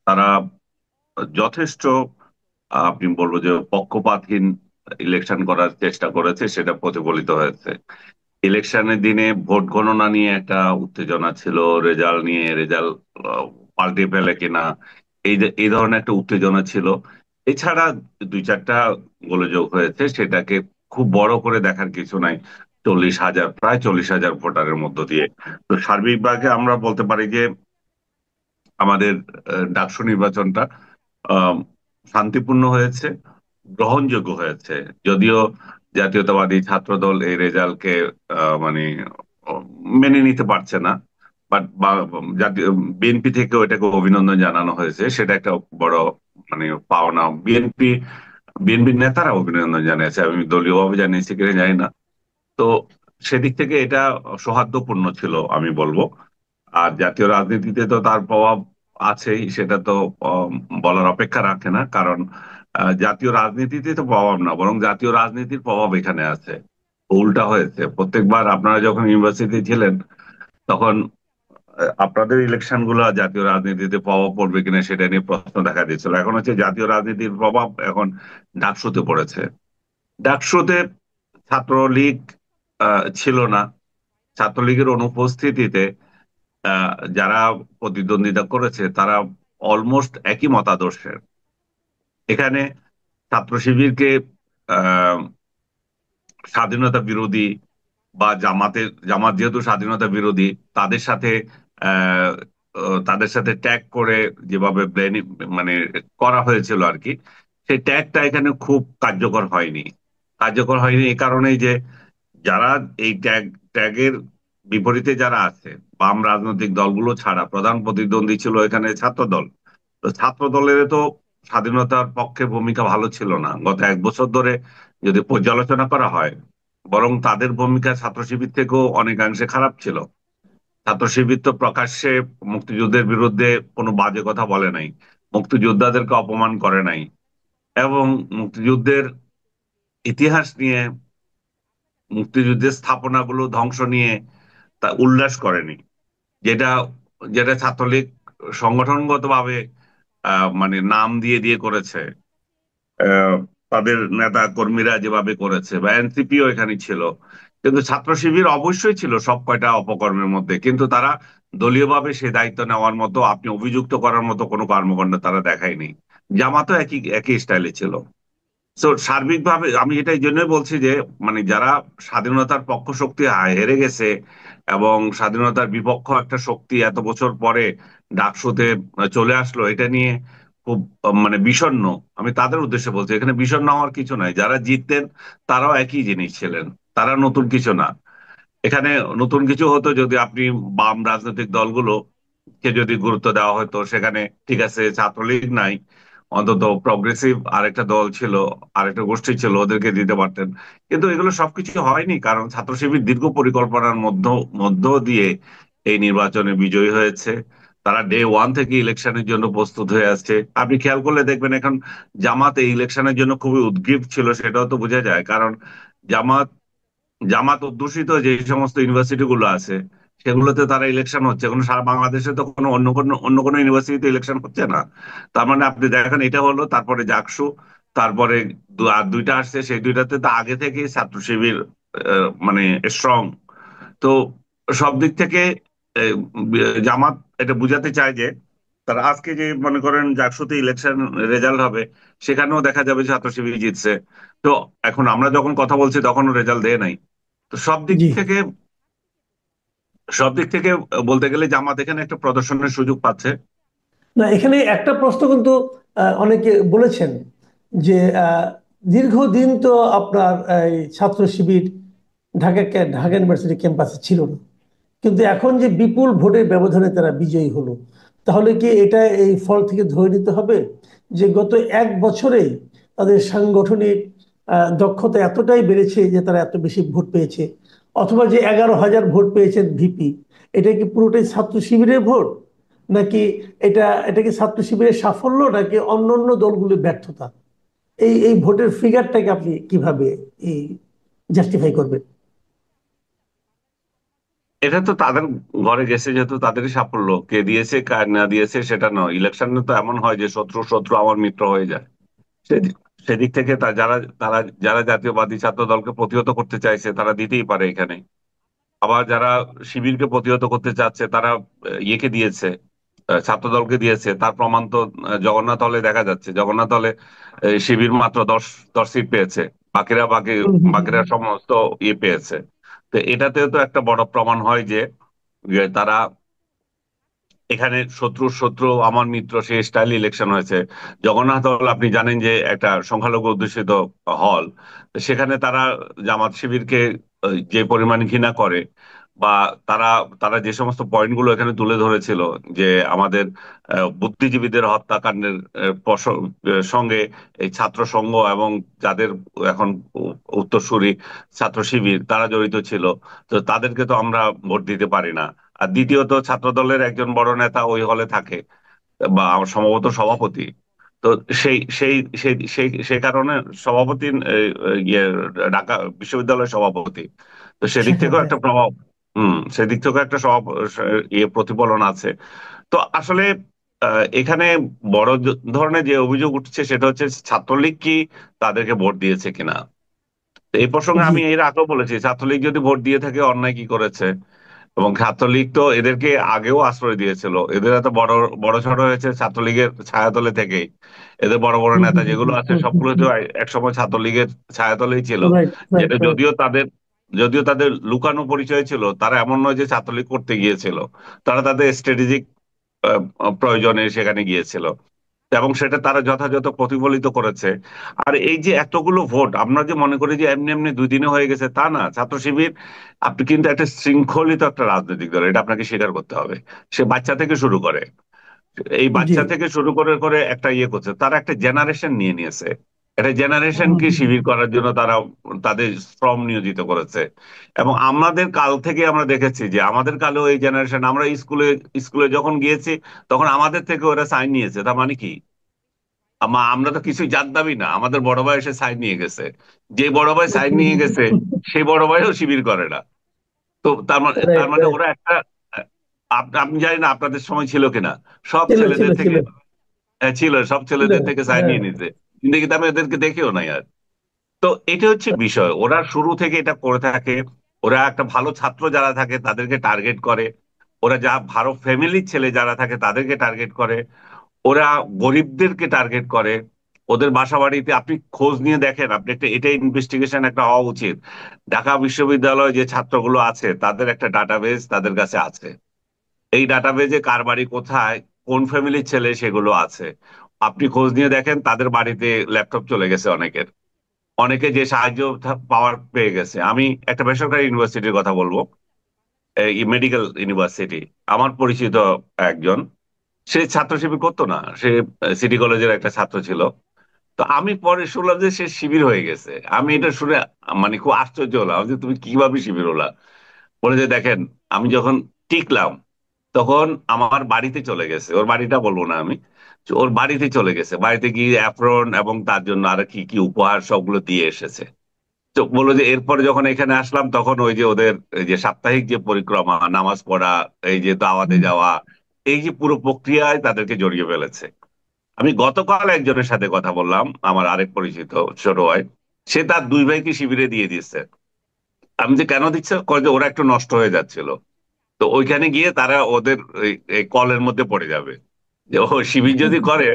তারা যথেষ্ট আপনি বলবো যে পক্ষপাতহীন ইলেকশন করার চেষ্টা করেছে, সেটা প্রতিফলিত হয়েছে। ইলেকশনের দিনে ভোট গণনা নিয়ে একটা উত্তেজনা ছিল, রেজাল্ট নিয়ে, রেজাল্ট পাল্টে ফেলে কিনা, এই ধরনের একটা উত্তেজনা ছিল। এছাড়া দুই চারটা গোলযোগ হয়েছে, সেটাকে খুব বড় করে দেখার কিছু নাই। 40,000, প্রায় 40,000 ভোটারের মধ্য দিয়ে। তো সার্বিকভাবে আমরা বলতে পারি যে আমাদের ডাকসু নির্বাচনটা আহ, শান্তিপূর্ণ হয়েছে, গ্রহণযোগ্য হয়েছে। যদিও জাতীয়তাবাদী ছাত্রদল এই রেজাল্টকে মানে আহ, মেনে নিতে পারছে না, বাট জাতীয় বিএনপি থেকেও এটাকে অভিনন্দন জানানো হয়েছে, সেটা একটা বড় মানে পাওনা। বিএনপির নেতারা অভিনন্দন জানিয়েছে, আমি দলীয়ভাবে জানিয়েছি কিনা জানি না। তো সেদিক থেকে এটা সৌহার্দ্যপূর্ণ ছিল আমি বলবো। আর জাতীয় রাজনীতিতে তো তার প্রভাব আছেই, সেটা তো আম, বলার অপেক্ষা রাখে না। কারণ জাতীয় রাজনীতিতে তো প্রভাব না, বরং জাতীয় রাজনীতির প্রভাব এখানে আছে। উল্টা হয়েছে। প্রত্যেকবার আপনারা যখন ইউনিভার্সিটি ছিলেন, তখন আপনাদের ইলেকশন গুলো জাতীয় রাজনীতিতে প্রভাব পড়বে কিনা সেটা নিয়ে প্রশ্ন দেখা দিয়েছিল। এখন হচ্ছে জাতীয় রাজনীতির প্রভাব এখন ডাকসুতে পড়েছে। ডাকসুতে ছাত্রলীগ ছিল না। ছাত্রলীগের অনুপস্থিতিতে যারা প্রতিদ্বন্দ্বিতা করেছে তারা অলমোস্ট একই মতাদর্শের। এখানে ছাত্র শিবিরকে আহ, স্বাধীনতা বিরোধী, বা জামাত যেহেতু স্বাধীনতা বিরোধী, তাদের সাথে আহ, তাদের সাথে ট্যাগ করে যেভাবে মানে করা হয়েছিল আর কি, সেই ট্যাগটা এখানে খুব কার্যকর হয়নি। কার্যকর হয়নি এই কারণেই যে যারা এই ট্যাগের বিপরীতে যারা আছে, বাম রাজনৈতিক দলগুলো ছাড়া প্রধান প্রতিদ্বন্দ্বী ছিল এখানে ছাত্র দল। তো ছাত্র দলের তো স্বাধীনতার পক্ষে ভূমিকা ভালো ছিল না গত 1 বছর ধরে যদি পর্যালোচনা করা হয়। বরং তাদের ভূমিকা ছাত্র শিবির থেকেও অনেকাংশে খারাপ ছিল। ছাত্র শিবির তো প্রকাশ্যে মুক্তিযুদ্ধের বিরুদ্ধে কোনো বাজে কথা বলে নাই, মুক্তিযোদ্ধাদেরকে অপমান করে নাই, এবং মুক্তিযুদ্ধের ইতিহাস নিয়ে, মুক্তিযুদ্ধের স্থাপনাগুলো ধ্বংস নিয়ে তা উল্লাস করেনি। যেটা যেটা ছাত্রলীগ সংগঠনগত ভাবে মানে নাম দিয়ে দিয়ে করেছে। আহ, তাদের নেতা কর্মীরা যেভাবে করেছে, বা এনসিপিও এখানে ছিল। কিন্তু ছাত্র শিবির অবশ্যই ছিল সব কয়টা অপকর্মের মধ্যে, কিন্তু তারা দলীয়ভাবে সে দায়িত্ব নেওয়ার মতো, আপনি অভিযুক্ত করার মতো কোনো কর্মকাণ্ড তারা দেখায়নি। জামাতও একই একই স্টাইলে ছিল। তো সার্বিকভাবে আমি এটা এই জন্যই বলছি যে মানে যারা স্বাধীনতার পক্ষ শক্তি হেরে গেছে, এবং স্বাধীনতার বিপক্ষ একটা শক্তি এত বছর পরে ডাকসুতে চলে আসলো, এটা নিয়ে খুব মানে বিষণ্ণ। আমি তাদের উদ্দেশ্যে বলছি, এখানে বিষণ্ণ হওয়ার কিছু নাই। যারা জিততেন তারাও একই জিনিস ছিলেন, তারা নতুন কিছু না। এখানে নতুন কিছু হতো যদি আপনি বাম রাজনৈতিক দলগুলো কে যদি গুরুত্ব দেওয়া হতো। সেখানে ঠিক আছে, ছাত্রলীগ নাই, অন্তত প্রগ্রেসিভ আরেকটা দল ছিল, আরেকটা গোষ্ঠী ছিল, ওদেরকে দিতে পারতেন। কিন্তু এগুলো সবকিছু হয়নি, কারণ ছাত্র শিবির দীর্ঘ পরিকল্পনার মধ্য দিয়ে এই নির্বাচনে বিজয়ী হয়েছে। তারা ডে 1 থেকে ইলেকশনের জন্য প্রস্তুত হয়ে আসছে। আপনি খেয়াল করলে দেখবেন এখন জামাত এই ইলেকশনের জন্য খুবই উদ্গ্রীব ছিল, সেটাও তো বোঝা যায়। কারণ জামাত জামাত অধ্যুষিত যে সমস্ত ইউনিভার্সিটি গুলো আছে, সেগুলোতে তারা ইলেকশন হচ্ছে। এখন সারা বাংলাদেশে তো কোনো অন্য কোনো ইউনিভার্সিটিতে ইলেকশন হচ্ছে না। তার মানে আপনি দেখেন, এটা হলো, তারপরে জাকসু, তারপরে আর দুইটা আসছে, সেই দুইটাতে তো আগে থেকেই ছাত্র শিবির মানে স্ট্রং। তো সব দিক থেকে আহ, জামাত এটা বুঝাতে চায় যে তারা আজকে যে মনে করেন জাকসুতে ইলেকশন রেজাল্ট হবে, সেখানেও দেখা যাবে ছাত্র শিবির জিতছে। তো এখন আমরা যখন কথা বলছি তখনও রেজাল্ট দেয় নাই। তো জি। সব দিক থেকে বলতে গেলে জামাত এখানে একটা প্রদর্শনের সুযোগ পাচ্ছে। না, এখানে একটা প্রশ্ন কিন্তু অনেকে বলেছেন যে দীর্ঘদিন তো আপনার এই ছাত্র শিবির ঢাকা ইউনিভার্সিটি ক্যাম্পাসে ছিল না, কিন্তু এখন যে বিপুল ভোটের ব্যবধানে তারা বিজয়ী হলো, তাহলে কি এটা এই ফল থেকে ধরে নিতে হবে যে গত 1 বছরে তাদের সাংগঠনিক দক্ষতা এতটাই বেড়েছে যে তারা এত বেশি ভোট পেয়েছে? অথবা যে 11,000 ভোট পেয়েছেন ভিপি, এটা কি পুরোটাই ছাত্র শিবিরের ভোট, নাকি এটা কি ছাত্র শিবিরের সাফল্য, নাকি অন্যান্য দলগুলোর ব্যর্থতা? এই এই ভোটের ফিগারটাকে আপনি কিভাবে এই জাস্টিফাই করবেন? এটা তো তাদের ঘরে গেছে, যেহেতু তাদেরই সাফল্য। কে দিয়েছে কার না দিয়েছে সেটা নয়, ইলেকশনে তো এমন হয় যে শত্রু শত্রু আমার মিত্র হয়ে যায়। সেদিক সেদিক থেকে যারা জাতীয়বাদী ছাত্র দলকে প্রতিহত করতে চাইছে তারা দিতেই পারে এখানে। আবার যারা শিবিরকে প্রতিহত করতে চাচ্ছে তারা ইয়েকে দিয়েছে, ছাত্র দলকে দিয়েছে। তার প্রমাণ তো জগন্নাথ হলে দেখা যাচ্ছে। জগন্নাথ হলে শিবির মাত্র 10 সিট পেয়েছে, বাকিরা সমস্ত ইয়ে পেয়েছে। তো এটাতে তো একটা বড় প্রমাণ হয় যে যে তারা এখানে শত্রুর শত্রু আমার মিত্র, সেই স্টাইল ইলেকশন হয়েছে। জগন্নাথ হল আপনি জানেন যে একটা সংখ্যালঘু অধ্যুষিত হল। সেখানে তারা জামাত শিবিরকে যে পরিমাণ ঘৃণা করে, বা তারা তারা যে সমস্ত পয়েন্টগুলো এখানে তুলে ধরেছিল, যে আমাদের বুদ্ধিজীবীদের হত্যাকাণ্ডের সঙ্গে এই ছাত্র সংঘ এবং যাদের এখন উত্তরসূরি ছাত্র শিবির তারা জড়িত ছিল, তো তাদেরকে তো আমরা ভোট দিতে পারি না। আর দ্বিতীয়ত ছাত্র দলের একজন বড় নেতা ওই হলে থাকে, বা আমার সম্ভবত সভাপতি। তো সেই সেই সেই সেই সেই কারণে সভাপতি, ইয়ে, ঢাকা বিশ্ববিদ্যালয়ের সভাপতি। তো সেদিক থেকেও হ্যাঁ, একটা প্রভাব, সেদিক থেকেও একটা ইয়ে প্রতিফলন আছে। তো আসলে এখানে বড় ধরনের যে অভিযোগ উঠছে সেটা হচ্ছে ছাত্রলীগ কি তাদেরকে ভোট দিয়েছে কিনা। তো এই প্রসঙ্গে জি আমি এর আগেও বলেছি, ছাত্রলীগ যদি ভোট দিয়ে থাকে অন্যায় কি করেছে। এবং ছাত্রলীগ তো এদেরকে আগেও আশ্রয় দিয়েছিল, এদের এত বড় বড় সড় হয়েছে ছাত্রলীগের ছায়াতলে থেকেই। এদের বড় বড় নেতা যেগুলো আছে সবগুলো তো একসময় ছাত্রলীগের ছায়াতলেই ছিল। রাইট, রাইট, যেটা রাইট। যদিও তাদের লুকানো পরিচয় ছিল, তারা এমন নয় যে ছাত্রলীগ করতে গিয়েছিল। তারা তাদের স্ট্র্যাটেজিক প্রয়োজনে সেখানে গিয়েছিল, এবং সেটা তারা যথাযথ প্রতিফলিত করেছে। আর এই যে এতগুলো ভোট, আমরা যে মনে করি যে এমনি এমনি 2 দিনে হয়ে গেছে, তা না। ছাত্র শিবির আপনি কিন্তু একটা শৃঙ্খলিত একটা রাজনৈতিক দল, এটা আপনাকে স্বীকার করতে হবে। সে বাচ্চা থেকে শুরু করে, এই জি। বাচ্চা থেকে শুরু করে করে একটা ইয়ে করছে, তারা একটা জেনারেশন নিয়ে নিয়েছে। একটা হুম, জেনারেশনকে হুম, শিবির করার জন্য তারা তাদের শ্রম নিয়োজিত করেছে। এবং আমাদের কাল থেকে আমরা দেখেছি যে আমাদের কালেও এই জেনারেশন, আমরা স্কুলে স্কুলে যখন গিয়েছি তখন আমাদের থেকে ওরা সাইন নিয়েছে। তার মানে কি, আমরা তো কিছুই জানতামই না, আমাদের বড় ভাই এসে সাইন নিয়ে গেছে। যে বড় ভাই সাইন নিয়ে গেছে সেই বড় ভাইও শিবির করে না। তো তার মানে তার রাইট, মানে রাইট। ওরা একটা, আপনি জানি না আপনাদের সময় ছিল কিনা, সব ছিল, ছিল, ছেলেদের ছিল, থেকে, ছিল সব ছিল। ছেলেদের থেকে সাইন হ্যাঁ। নিয়ে নিতে। কিন্তু আমি এদেরকে দেখেও নাই আর। তো এটা হচ্ছে বিষয়, ওরা শুরু থেকে এটা করে থাকে। ওরা একটা ভালো ছাত্র যারা থাকে তাদেরকে টার্গেট করে, ওরা যা ভালো ফ্যামিলির ছেলে যারা থাকে তাদেরকে টার্গেট করে, ওরা গরিবদেরকে টার্গেট করে। ওদের বাসা বাড়িতে আপনি খোঁজ নিয়ে দেখেন, আপনি একটা, এটা ইনভেস্টিগেশন একটা হওয়া উচিত। ঢাকা বিশ্ববিদ্যালয়ে যে ছাত্রগুলো আছে তাদের একটা ডাটাবেজ তাদের কাছে আছে। এই ডাটাবেজে কার বাড়ি কোথায়, কোন ফ্যামিলির ছেলে সেগুলো আছে। আপনি খোঁজ নিয়ে দেখেন, তাদের বাড়িতে ল্যাপটপ চলে গেছে অনেকের। অনেকে যে সাহায্য পাওয়ার পেয়ে গেছে। আমি একটা বেসরকারি ইউনিভার্সিটির কথা বলবো, এই মেডিকেল ইউনিভার্সিটি। আমার পরিচিত একজন, সে ছাত্র শিবির করতো না, সে সিটি কলেজের একটা ছাত্র ছিল। তো আমি পরে শুনলাম যে সে শিবির হয়ে গেছে। আমি এটা শুনে মানে খুব আশ্চর্য হলাম যে তুমি কিভাবে শিবির হলা। বলে যে দেখেন, আমি যখন টিকলাম তখন আমার বাড়িতে চলে গেছে, ওর বাড়িটা বলবো না আমি, তো ওর বাড়িতে চলে গেছে, বাড়িতে গিয়ে অ্যাপ্রন এবং তার জন্য আর কি কি উপহার সবগুলো দিয়ে এসেছে। তো বললো যে এরপরে যখন এখানে আসলাম তখন ওই যে ওদের এই যে সাপ্তাহিক যে পরিক্রমা, নামাজ পড়া, এই যে দাওয়াতে হুম। যাওয়া, এই যে পুরো প্রক্রিয়ায় তাদেরকে জড়িয়ে ফেলেছে। আমি গতকাল একজনের সাথে কথা বললাম, আমার আরেক পরিচিত ছোট ভাই, সে তার 2 ভাইকে শিবিরে দিয়ে দিচ্ছে। আমি যে কেন দিচ্ছে, কয় যে ওরা একটু নষ্ট হয়ে যাচ্ছিল, তো ওইখানে গিয়ে তারা ওদের এই কলের মধ্যে পড়ে যাবে। যে ও শিবির যদি করে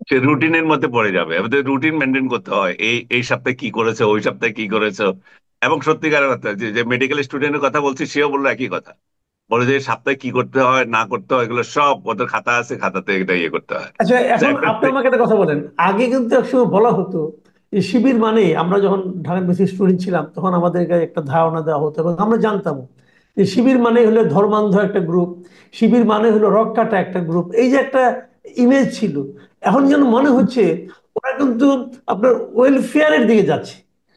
সে রুটিনের মধ্যে পড়ে যাবে। আমাদের রুটিন মেনটেন করতে হয়, এই এই সপ্তাহে কি করেছে, ওই সপ্তাহে কি করেছে। এবং সত্যিকারের কথা, যে মেডিকেল স্টুডেন্টের কথা বলছি, সেও বললো একই কথা। বলে যে সপ্তাহে কি করতে হয় না করতে হয় এগুলো সব ওদের খাতা আছে, খাতাতে এটা ইয়ে করতে হয়। আচ্ছা, তো এখন একটা আপনি আমাকে একটা কথা বলেন। আগে কিন্তু একসময় বলা হতো যে শিবির মানে, আমরা যখন ঢাকা ইউনিভার্সিটি স্টুডেন্ট ছিলাম তখন আমাদেরকে একটা ধারণা দেওয়া হতো এবং আমরা জানতাম যে শিবির মানে হলো ধর্মান্ধ একটা গ্রুপ, শিবির মানে হলো রক কাটা একটা গ্রুপ, এই যে একটা ইমেজ ছিল। এখন যেন মনে হচ্ছে ওরা কিন্তু আপনার ওয়েলফেয়ারের দিকে যাচ্ছে,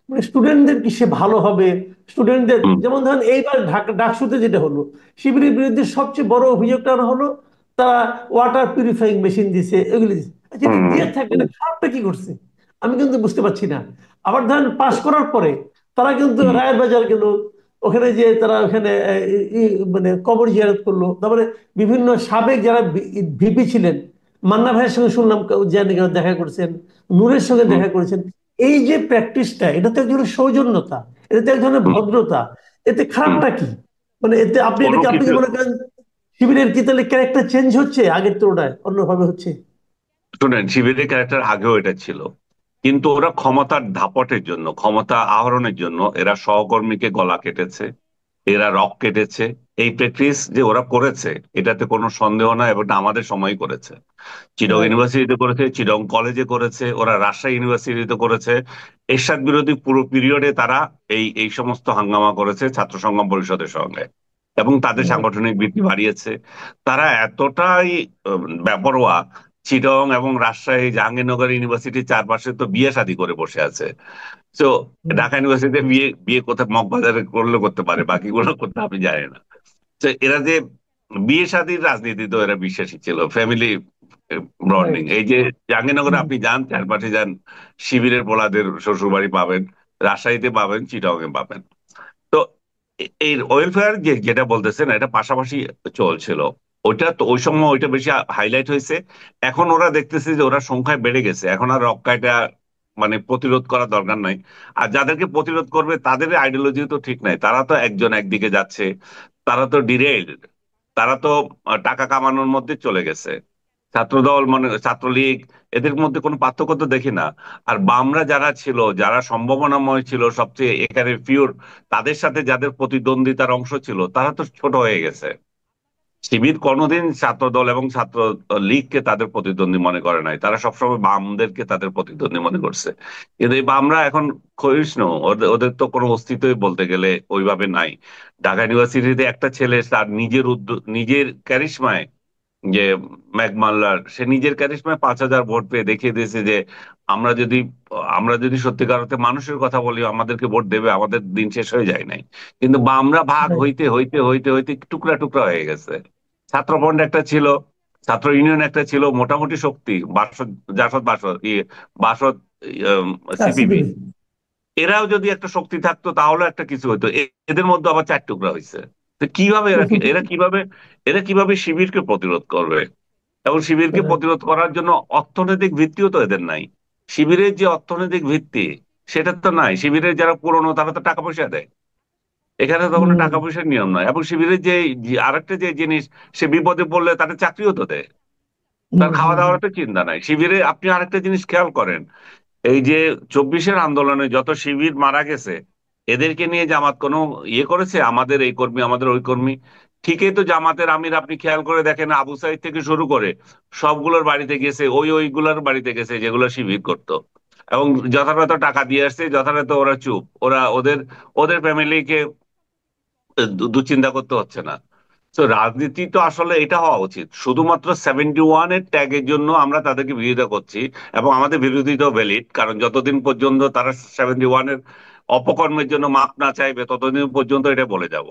মানে স্টুডেন্টদের কি সে ভালো হবে, স্টুডেন্টদের। হুম, যেমন ধরেন এইবার ঢাকা ডাকসুতে যেটা হলো, শিবিরের বিরুদ্ধে সবচেয়ে বড় অভিযোগটা হলো তারা ওয়াটার পিউরিফাইং মেশিন দিছে, এগুলি দিছে। আচ্ছা, এটা হুম, দিয়ে থাকে, এটা খারাপটা কি করছে আমি কিন্তু বুঝতে পারছি না। আবার ধরেন পাশ করার পরে তারা কিন্তু হুম, রায়ের বাজার গেল, ওখানে যে তারা ওখানে মানে কবর জিয়ারত করলো, তারপরে বিভিন্ন সাবেক যারা ভিপি ছিলেন, মান্না ভাইয়ের সঙ্গে শুনলাম যে নাকি দেখা করেছেন, নূরের সঙ্গে হুম, দেখা করেছেন। এই যে প্র্যাকটিসটা, এটা তো এক ধরনের সৌজন্যতা, এটা তো এক ধরনের হুম, ভদ্রতা। এতে হুম। খারাপটা কি? মানে এতে আপনি কোনো আপনি কি কিছু, মনে করেন শিবিরের কি তাহলে ক্যারেক্টার চেঞ্জ হচ্ছে, আগের তুলনায় অন্যভাবে হচ্ছে? শুনেন, শিবিরের ক্যারেক্টার আগেও এটা ছিল, কিন্তু ওরা ক্ষমতার দাপটের জন্য, ক্ষমতা আহরণের জন্য এরা সহকর্মীকে গলা কেটেছে, এরা রক কেটেছে। এই প্র্যাকটিস যে ওরা করেছে, এটাতে কোনো সন্দেহ নাই, এবং এটা আমাদের সময় করেছে। চিটং রাইট। ইউনিভার্সিটিতে করেছে, চিটং কলেজে করেছে, ওরা রাজশাহী ইউনিভার্সিটিতে করেছে। এরশাদ বিরোধী পুরো পিরিয়ডে তারা এই এই সমস্ত হাঙ্গামা করেছে ছাত্র সংগ্রাম পরিষদের সঙ্গে, এবং তাদের সাংগঠনিক বৃদ্ধি বাড়িয়েছে। তারা এতটাই বেপরোয়া, চিটং এবং রাজশাহী জাহাঙ্গীরনগর ইউনিভার্সিটির চারপাশে তো বিয়ে শাদী করে বসে আছে। তো ঢাকা ইউনিভার্সিটিতে বিয়ে বিয়ে কোথায় মগবাজারে করলে করতে পারে, বাকিগুলো করতে আমি জানি না। তো এরা যে বিয়ে শাদীর রাজনীতি, তো এরা বিশ্বাসী ছিল, ফ্যামিলি বন্ডিং। রাইট। এই যে জাহাঙ্গীরনগরে আপনি যান, চারপাশে যান, শিবিরের পোলাদের শ্বশুর বাড়ি পাবেন, রাজশাহীতে পাবেন, চিটাগং পাবেন। তো এই ওয়েলফেয়ার যেটা বলতেছেন, এটা পাশাপাশি চলছিল। ওইটা তো ওই সময় ওইটা বেশি হাইলাইট হয়েছে। এখন ওরা দেখতেছে যে ওরা সংখ্যায় বেড়ে গেছে, এখন আর রক্ষাটা মানে প্রতিরোধ করার দরকার নাই। আর যাদেরকে প্রতিরোধ করবে তাদের আইডিওলজি তো ঠিক নাই, তারা তো একজন একদিকে যাচ্ছে, তারা তো ডিরেইলড, তারা তো টাকা কামানোর মধ্যে চলে গেছে। ছাত্রদল, মানে ছাত্রলীগ, এদের মধ্যে কোনো পার্থক্য তো দেখি না। আর বামরা যারা ছিল, যারা সম্ভাবনাময় ছিল, সবচেয়ে এখানে পিওর, তাদের সাথে যাদের প্রতিদ্বন্দ্বিতার অংশ ছিল, তারা তো ছোট হয়ে গেছে। শিবির কোনোদিন ছাত্রদল এবং ছাত্র লীগকে তাদের প্রতিদ্বন্দ্বী মনে করে নাই, তারা সবসময় বামদেরকে তাদের প্রতিদ্বন্দ্বী মনে করছে। কিন্তু এই বামরা এখন ক্ষয়িষ্ণু, ওদের ওদের তো কোনো অস্তিত্বই বলতে গেলে ওইভাবে নাই। ঢাকা ইউনিভার্সিটিতে একটা ছেলে তার নিজের নিজের ক্যারিশমায়, যে ম্যাকমাল্লার, সে নিজের ক্যারিশমায় 5,000 ভোট পেয়ে দেখিয়ে দিয়েছে যে আমরা যদি আমরা যদি সত্যিকার অর্থে মানুষের কথা বলি, আমাদেরকে ভোট দেবে, আমাদের দিন শেষ হয়ে যায় নাই। কিন্তু আমরা ভাগ রাইট। হইতে হইতে হইতে হইতে টুকরা টুকরা হয়ে গেছে। ছাত্রফ্রন্ট একটা ছিল, ছাত্র ইউনিয়ন একটা ছিল, মোটামুটি শক্তি, বাসদ, জাসদ, বাসদ, সিপিবি, আসিফ। এরাও যদি একটা শক্তি থাকতো তাহলে একটা কিছু হতো। এদের মধ্যে আবার 4 টুকরা হয়েছে। তো কিভাবে এরা কিভাবে শিবিরকে প্রতিরোধ করবে? এবং শিবিরকে রাইট। প্রতিরোধ করার জন্য অর্থনৈতিক ভিত্তিও তো এদের নাই। শিবিরের যে অর্থনৈতিক ভিত্তি, সেটা তো নাই। শিবিরের যারা পুরনো, তারা তো টাকা পয়সা দেয়, এখানে তো কোনো হুম। টাকা পয়সার নিয়ম নয়। এবং শিবিরের যে আরেকটা যে জিনিস, সে বিপদে পড়লে তাদের চাকরিও তো দেয়, হুম। তার খাওয়া হুম। হুম। দাওয়ার তো চিন্তা নাই। শিবিরে আপনি আরেকটা জিনিস খেয়াল করেন, এই যে 24-এর আন্দোলনে যত শিবির মারা গেছে, এদেরকে নিয়ে জামাত কোনো ইয়ে করেছে? আমাদের এই কর্মী, আমাদের ওই কর্মী। ঠিকই তো, জামাতের আমির আপনি খেয়াল করে দেখেন, আবু সাইদ থেকে শুরু করে সবগুলোর বাড়িতে গেছে, ওইগুলোর বাড়িতে গেছে যেগুলো শিবির করতো, এবং যথাযথ টাকা দিয়ে আসছে, যথাযথ। ওরা চুপ, ওরা ওদের ওদের ফ্যামিলিকে দুশ্চিন্তা করতে হচ্ছে না। তো রাজনীতি তো আসলে এটা হওয়া উচিত, শুধুমাত্র 71-এর ট্যাগের জন্য আমরা তাদেরকে বিরোধিতা করছি, এবং আমাদের বিরোধিতাও ভ্যালিড, কারণ যতদিন পর্যন্ত তারা 71-এর অপকর্মের জন্য মাপ না চাইবে, ততদিন পর্যন্ত এটা বলে যাব।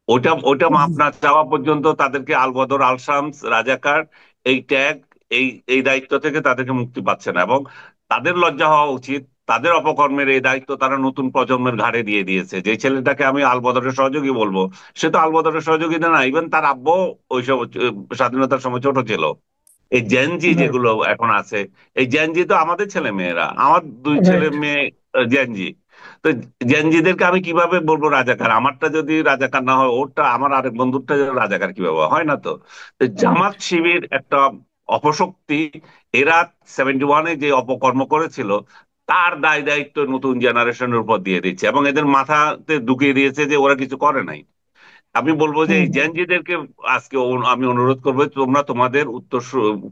ওইটা ওইটা মাপ না চাওয়া পর্যন্ত তাদেরকে আলবদর, আল শামস, রাজাকার, এই ট্যাগ, এই এই দায়িত্ব থেকে তাদেরকে মুক্তি পাচ্ছে না। এবং তাদের লজ্জা হওয়া উচিত, তাদের অপকর্মের এই দায়িত্ব তারা নতুন প্রজন্মের ঘাড়ে দিয়ে দিয়েছে। যে ছেলেটাকে আমি আলবদরের সহযোগী বলবো, সে তো আলবদরের সহযোগিতা না, ইভেন তার আব্বু ওইসব স্বাধীনতার সময় ছোট ছিল। এই জেনজি রাইট। যেগুলো এখন আছে, এই জেনজি তো আমাদের ছেলে মেয়েরা, আমার 2 ছেলে রাইট। মেয়ে জেনজি। তো জেনজিদেরকে আমি কিভাবে বলবো রাজাকার? আমারটা যদি রাজাকার না হয়, ওরটা, আমার আরেক বন্ধুরটা রাজাকার কিভাবে হয়? না তো। তো জামাত শিবির একটা অপশক্তি, এরা 71-এ যে অপকর্ম করেছিল, তার দায় দায়িত্ব নতুন জেনারেশনের উপর দিয়ে দিচ্ছে, এবং এদের মাথাতে ঢুকিয়ে দিয়েছে যে ওরা কিছু করে নাই। আমি বলবো যে এই হুম। জেনজিদেরকে আজকে আমি অনুরোধ করবো, তোমরা তোমাদের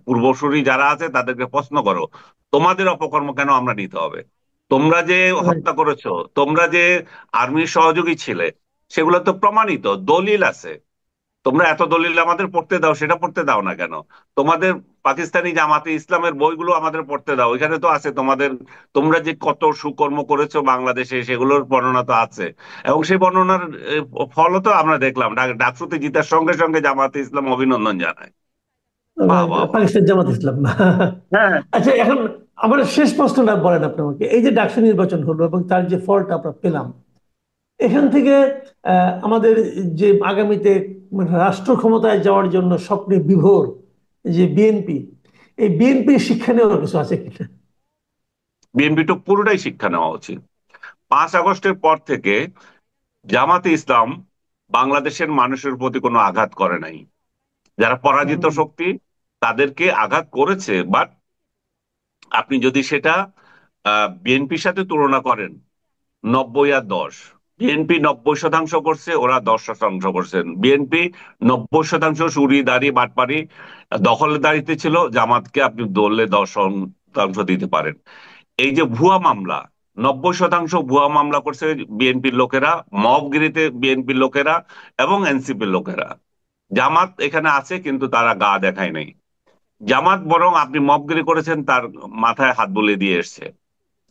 পূর্বসূরি যারা আছে তাদেরকে প্রশ্ন করো, তোমাদের অপকর্ম কেন আমরা নিতে হবে? তোমরা যে রাইট। হত্যা করেছো, তোমরা যে আর্মির সহযোগী ছিলে, সেগুলো তো প্রমাণিত, দলিল আছে। তোমরা এত দলিল আমাদের পড়তে দাও, সেটা পড়তে দাও না কেন? তোমাদের পাকিস্তানি জামাতে ইসলামের বইগুলো আমাদের পড়তে দাও, এখানে তো আছে তোমাদের, তোমরা যে কত সুকর্ম করেছো বাংলাদেশে, সেগুলোর বর্ণনা তো আছে। এবং সেই বর্ণনার ফলও তো আমরা দেখলাম, ডাকসুতে জিতার সঙ্গে সঙ্গে জামাতে ইসলাম অভিনন্দন জানায়। বাহ, রাইট। বাহ, বাহ। পাকিস্তান জামাত ইসলাম। হ্যাঁ, আচ্ছা, এখন আমার শেষ প্রশ্নটা বলেন আপনি আমাকে, এই যে ডাকসু নির্বাচন হলো এবং তার যে ফলটা আমরা পেলাম, এখান থেকে আমাদের যে আগামীতে মানে রাষ্ট্র ক্ষমতায় যাওয়ার জন্য স্বপ্নে বিভোর যে বিএনপি, এই বিএনপির শিক্ষা নেওয়ার কিছু আছে কিনা? বিএনপি তো পুরোটাই শিক্ষা নেওয়া উচিত। 5 আগস্টের পর থেকে জামাতে ইসলাম বাংলাদেশের মানুষের প্রতি কোনো আঘাত করে নাই। যারা পরাজিত হুম, শক্তি তাদেরকে আঘাত করেছে, বাট আপনি যদি সেটা বিএনপির সাথে তুলনা করেন, 90 আর 10, বিএনপি 90% করছে, ওরা 10% করছেন। বিএনপি 90% চুরি দাড়ি বাটপারি দখলদারিতে ছিল, জামাতকে আপনি দললে 10% দিতে পারেন। এই যে ভুয়া মামলা, 90% ভুয়া মামলা করছে বিএনপির লোকেরা, মবগিরিতে বিএনপির লোকেরা এবং এনসিপির লোকেরা। জামাত এখানে আছে কিন্তু তারা গা দেখায় নাই। জামাত বরং আপনি মবগিরি করেছেন তার মাথায় হাত বুলিয়ে দিয়ে এসছে।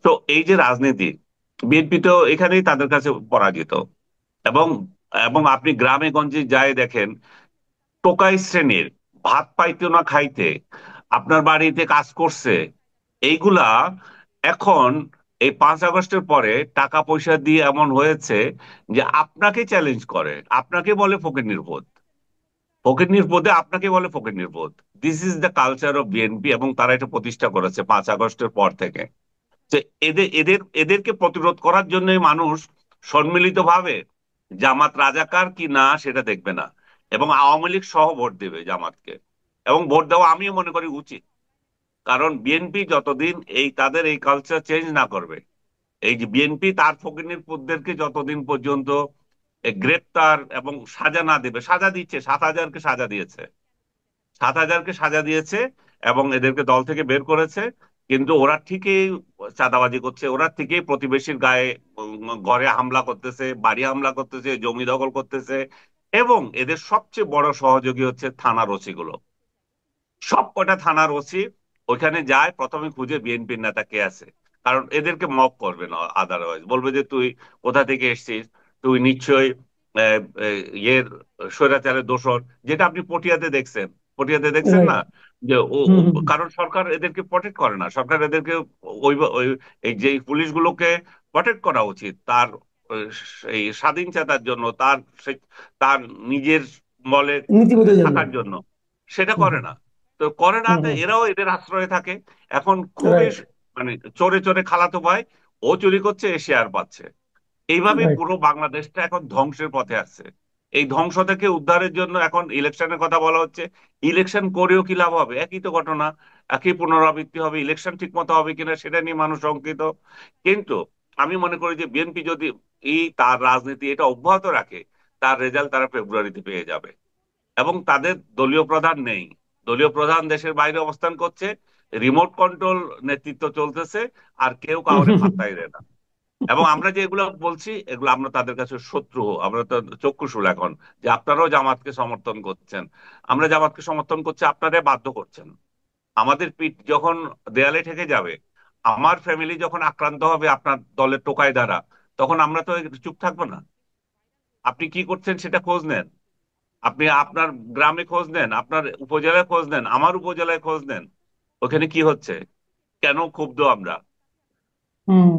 তো এই যে রাজনীতি, বিএনপি তো এখানেই তাদের কাছে পরাজিত। এবং এবং আপনি গ্রামে গঞ্জে যায় দেখেন, টোকাই শ্রেণীর ভাত পাইতো না খাইতে আপনার বাড়িতে কাজ করছে, এইগুলা এখন এই 5 আগস্টের পরে টাকা পয়সা দিয়ে এমন হয়েছে যে আপনাকে চ্যালেঞ্জ করে, আপনাকে বলে ফকির ভূত। ফকির পদে আপনাকে বলে ফকির পদ। This is the culture of BNP, এবং তারা এটা প্রতিষ্ঠা করেছে 5 আগস্টের পর থেকে। তো এদেরকে প্রতিরোধ করার জন্যই মানুষ সম্মিলিতভাবে জামাত রাজাকার কি না সেটা দেখবে না, এবং আওয়ামী লীগ সহ ভোট দেবে জামাতকে। এবং ভোট দেওয়া আমিও মনে করি উচিত, কারণ বিএনপি যতদিন তাদের এই কালচার চেঞ্জ না করবে, এই যে বিএনপি তার ফকির পুতদেরকে যতদিন পর্যন্ত গ্রেপ্তার এবং সাজা না দেবে, সাজা দিচ্ছে, 7,000কে সাজা দিয়েছে, 7,000কে সাজা দিয়েছে এবং এদেরকে দল থেকে বের করেছে। কিন্তু ওরা ঠিকই চাঁদাবাজি করছে, ওরা ঠিকই প্রতিবেশীর গায়ে ঘরে হামলা করতেছে, বাড়ি হামলা করতেছে, জমি দখল করতেছে। এবং এদের সবচেয়ে বড় সহযোগী হচ্ছে থানার ওসি গুলো। সব কটা থানার ওসি ওইখানে যায়, প্রথমে খুঁজে বিএনপির নেতা কে আছে, কারণ এদেরকে মব করবে না, আদারওয়াইজ বলবে যে তুই কোথা থেকে এসেছিস, তুই নিশ্চয়ই আহ, আহ, ইয়ের স্বৈরাচারের দোসর, যেটা আপনি পটিয়াতে দেখছেন। পটিয়াতে দেখছেন রাইট। না যে হুম, হুম, কারণ সরকার এদেরকে প্রটেক্ট করে না, সরকার এদেরকে ওই এই যে পুলিশগুলোকে প্রটেক্ট করা উচিত তার আহ, এই স্বাধীন চেতার জন্য, তার নিজের বলে নীতিবোধের জন্য। থাকার জন্য, সেটা হুম, করে না। তো করে না, হুম, তো হুম, এরাও এদের আশ্রয়ে থাকে। এখন খুবই রাইট, মানে চোরে চোরে খালাতো ভাই, ও চুরি করছে, এ শেয়ার পাচ্ছে। এইভাবে রাইট। পুরো বাংলাদেশটা এখন ধ্বংসের পথে আসছে। এই ধ্বংস থেকে উদ্ধারের জন্য এখন ইলেকশনের কথা বলা হচ্ছে। ইলেকশন করেও কি লাভ হবে? একই তো ঘটনা, একই পুনরাবৃত্তি হবে। ইলেকশন ঠিক মতো হবে কিনা সেটা নিয়ে মানুষ শঙ্কিত। কিন্তু আমি মনে করি যে বিএনপি যদি তার রাজনীতি এটা অব্যাহত রাখে, তার রেজাল্ট তারা ফেব্রুয়ারিতে পেয়ে যাবে। এবং তাদের দলীয় প্রধান নেই, দলীয় প্রধান দেশের বাইরে অবস্থান করছে, রিমোট কন্ট্রোল নেতৃত্ব চলতেছে, আর কেউ কাউরে পাত্তাই দেয় না। এবং আমরা যে এগুলো বলছি, এগুলো আমরা তাদের কাছে শত্রু, আমরা তো চক্ষুশূল এখন, যে আপনারাও জামাতকে সমর্থন করছেন। আমরা জামাতকে সমর্থন করছি, আপনারা বাধ্য করছেন। আমাদের পিঠ যখন দেয়ালে ঠেকে যাবে, আমার ফ্যামিলি যখন আক্রান্ত হবে আপনার দলের টোকাই দ্বারা, তখন আমরা তো চুপ থাকবো না। আপনি কি করছেন সেটা খোঁজ নেন, আপনি আপনার গ্রামে খোঁজ নেন, আপনার উপজেলায় খোঁজ নেন, আমার উপজেলায় খোঁজ নেন, ওখানে কি হচ্ছে, কেন ক্ষুব্ধ আমরা। হুম,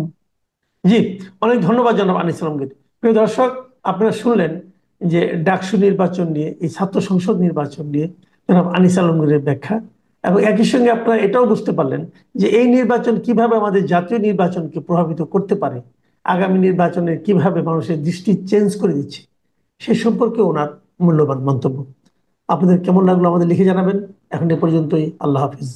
জি। অনেক ধন্যবাদ জনাব আনিস আলমগীর। প্রিয় দর্শক, আপনারা শুনলেন যে ডাকসু নির্বাচন নিয়ে, এই ছাত্র সংসদ নির্বাচন নিয়ে জনাব আনিস আলমগীরের ব্যাখ্যা। এবং একই সঙ্গে আপনারা এটাও বুঝতে পারলেন যে এই নির্বাচন কিভাবে আমাদের জাতীয় নির্বাচনকে প্রভাবিত করতে পারে, আগামী নির্বাচনে কিভাবে মানুষের দৃষ্টি চেঞ্জ করে দিচ্ছে সে সম্পর্কে ওনার মূল্যবান মন্তব্য। আপনাদের কেমন লাগলো আমাদের লিখে জানাবেন। এখন এ পর্যন্তই। আল্লাহ হাফিজ।